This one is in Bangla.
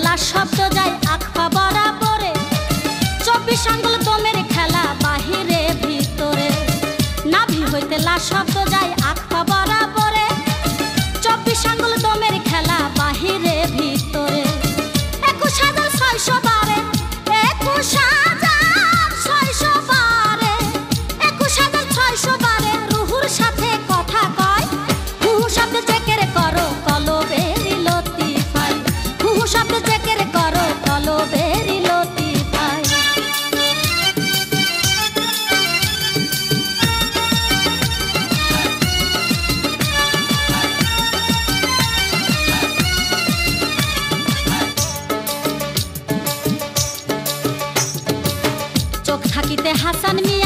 লাশ শব্দ যায় আখপা বরাবরে, 24 আঙ্গুল দমের খেলা বাহিরে ভিতরে। নাভি হইতে লাশ শব্দ যায় আখপা বরাবরে, 24 আঙ্গুল দমের খেলা বাহিরে ভিতরে। 21,600 বারে, 21,600 বারে, 21,600 বারে রুহুর সাথে কথা কয়। হুহু শব্দে চেকের করো কলবেরি লতিফাই, হুহু শব্দে চেকের করো কলবেরি লতিফাই। চোখ থাকিতে হাসান মিয়া